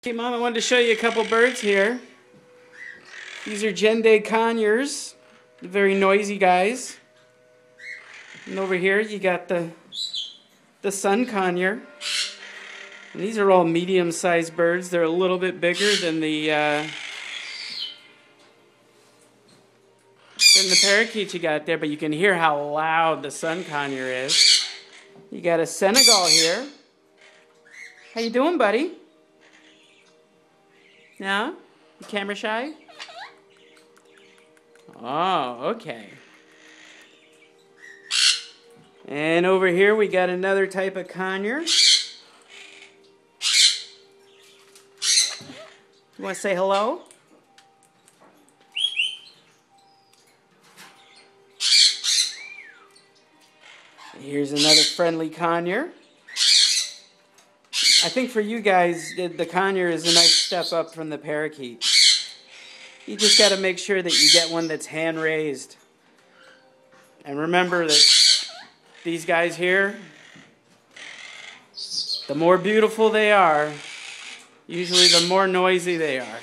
Hey Mom, I wanted to show you a couple birds here. These are Gen-Day conures, very noisy guys. And over here you got the sun conure. And these are all medium-sized birds. They're a little bit bigger than the parakeet you got there, but you can hear how loud the sun conure is. You got a Senegal here. How you doing, buddy? No? You camera shy? Oh, okay. And over here we got another type of conure. You want to say hello? Here's another friendly conure. I think for you guys, the conure is a nice step up from the parakeet. You just got to make sure that you get one that's hand-raised. And remember that these guys here, the more beautiful they are, usually the more noisy they are.